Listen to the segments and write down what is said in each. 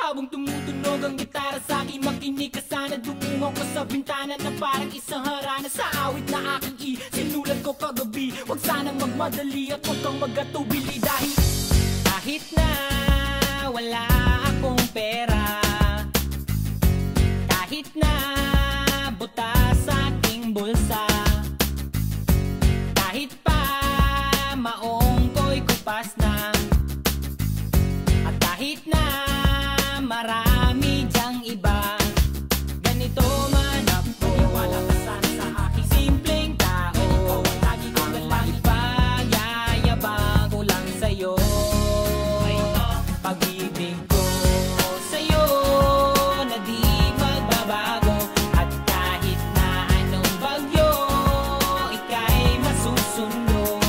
Habang tumutunog ang gitara sa aking makinig ka sana. Dumungan ko sa bintana na parang isang harana. Sa awit na aking sinulat ko kagabi. Huwag sanang magmadali at huwag kang magatubili. Dahil kahit na wala akong pera, kahit na butas sa aking bulsa, kahit pa maong ko'y kupas na, at kahit na marami dyang iba, ganito man ako. Wala ka sana sa aking simpleng tao. Ikaw ang lagi kong galang, ipagyayabang ko lang sa'yo. Pag-ibig ko sa'yo na di magbabago. At kahit na anong bagyo, ika'y masusundo.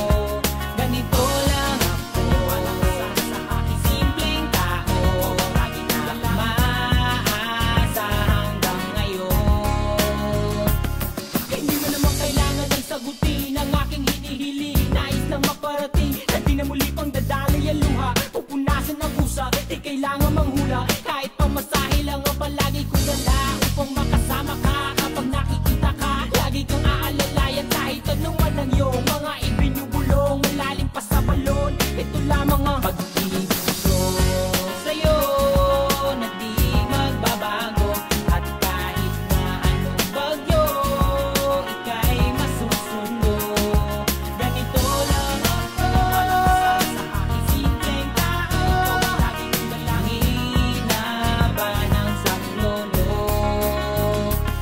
Ganito lang ako. Wala ka sana sa aking simpleng tao. Lagi na lang maasa hanggang ngayon. Kaya hindi mo naman kailangan ng sagutin ang aking hinihiling. Nais lang maparating na di na muli pang dadalay ang luha. Pupunasan ang kusa, di kailangan manghula. Kahit pamasahe lang ang palagi kong dala upang makasama ka. Kapag nakikita ka, lagi kang aalalayan. Kahit anuman ang iyong mga ibinubulong, malalim pa sa balon, ito lamang ang pag-ibig ko sa'yo na di magbabago. At kahit na anong bagyo, ika'y masusundo. Ganito lang ako. Wala ka sana sa aking simpleng tao. Ikaw ang lagi kong dalangin na ba ng saklolo.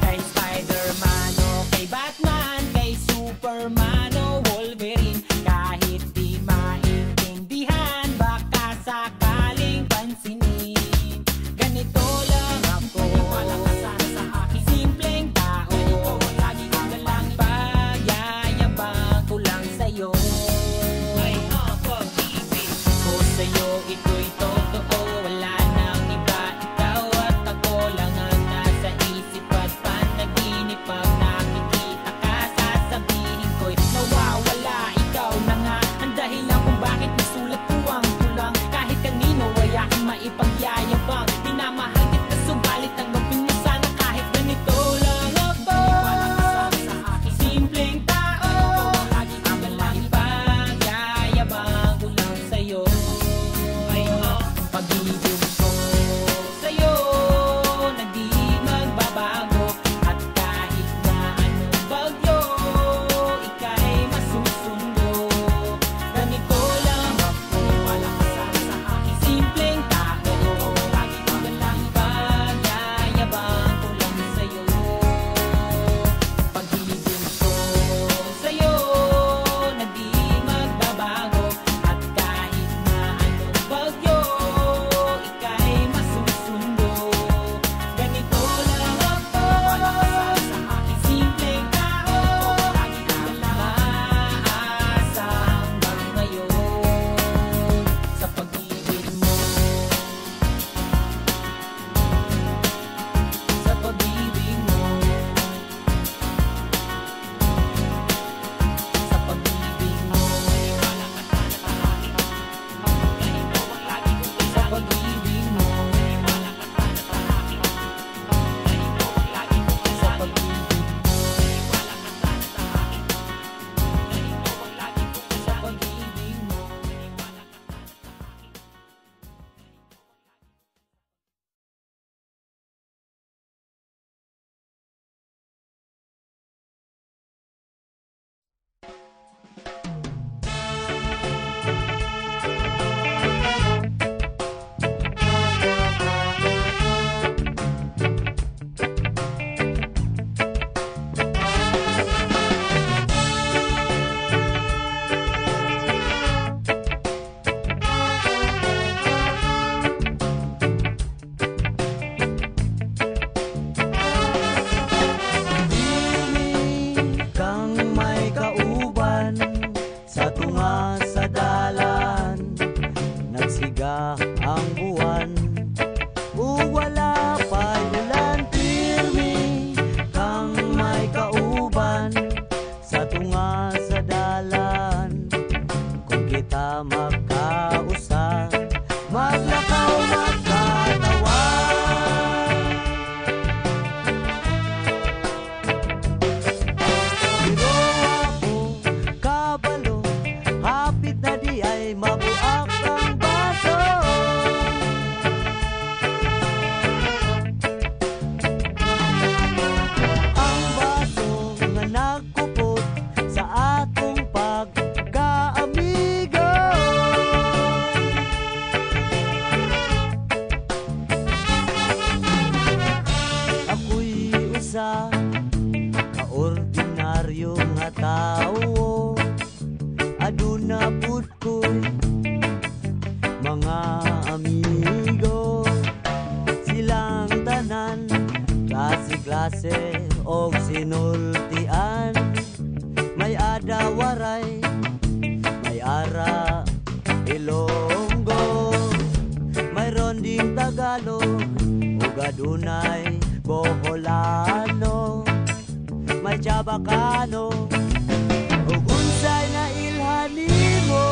Kay Spider-Man o kay Batman, kay Superman o Wolverine, kahit di maintindihan, baka sakaling pansinin. Ganito lang ako. Wala ka sana sa aking simpleng tao. Ikaw ang lagi kong dalangin, pagyayabang ko lang sa'yo. Ay, pag-ibig ko sa'yo, ito'y totoo. Wala nang iba, ikaw at ako lang ang nasa isip at panaginip. Pag nakikita ka, sasabihin ko'y nawawala. Ikaw na nga ang dahilan kung bakit nasulat ko ang tulang. Kahit kanino ay aking maipagyayabang. Minamahal kita subalit ang mapinisa na kahit ganito lang ako. Wala ka sana sa aking simpleng tao. Ikaw ang lagi kong dalangin, pagyayabang ko lang sa'yo. Ay, pag-ibig ko sa'yo na di magbabago. At kahit na anong bagyo, ika'y masusundo. Ganito lang ako. Wala ka sana sa aking simpleng tao. Ikaw ang klase o sinultian, may adawaray, may ara Ilonggo, mayroon ding Tagalog ug adunay Boholano, may Chabacano ug unsay na ilhanimo.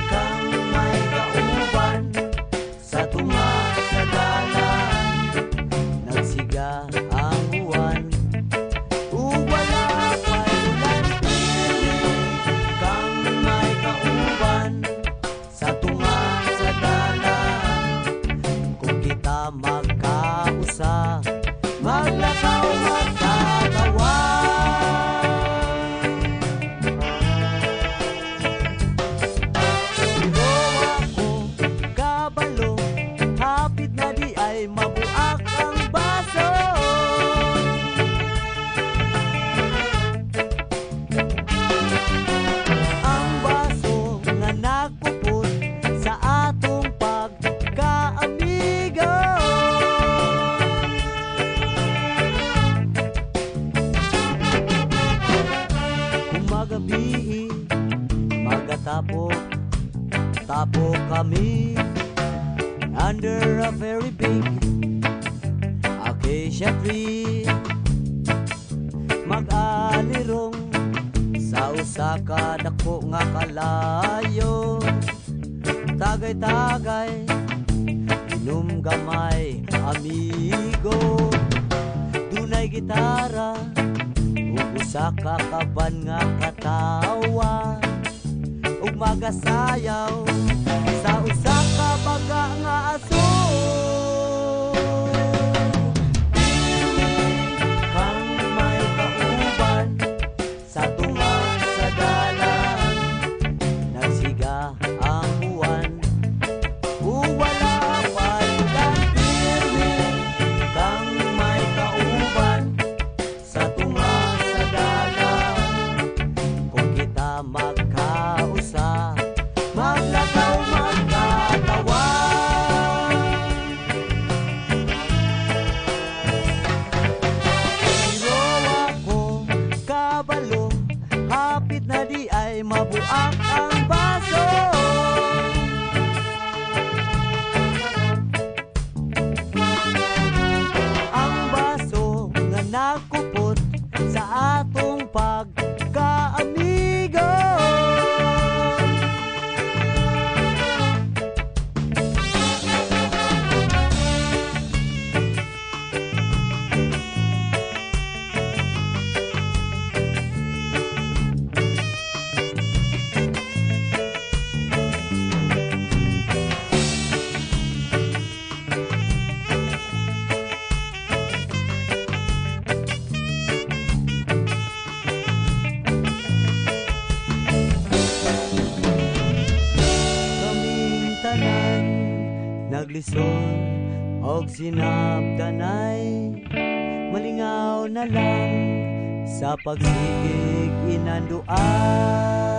Kang may kauban sa tunga sa dalan, nagsiga ang uwan ug wala pa'y ulan. Kang may kauban sa tunga sa dalan, kung kita magkausa, maglakaw magkatawa. Pero ako kabalo, hapit na di ay mabuak ang baso. Ang baso nga nagpuput sa atong pagkaamigo. Kung magabi, magatapok, tapo kami under a very big acacia tree. Mag-alirong sa usa ka dako nga kalayo, tagay-tagay, inom gamay, amigo. Dunay gitara ug usa ka kaban nga katawa, ug magasayaw sa usa ka baga nga aso. Kang may kauban sa tunga sa dalan, nagsiga ang uwan ug wala pa'y ulan. Kang may kauban sa tunga sa dalan, kung kita magkausa, maglakaw magkatawa. Pero ako kabalo, hapit na di ay mabuak ang baso. Ang baso nga nagkupot sa atong pagkaamigo. Kaming tanan naglisod og sinabdanay, malingaw na lang sa pagsigig inanduan.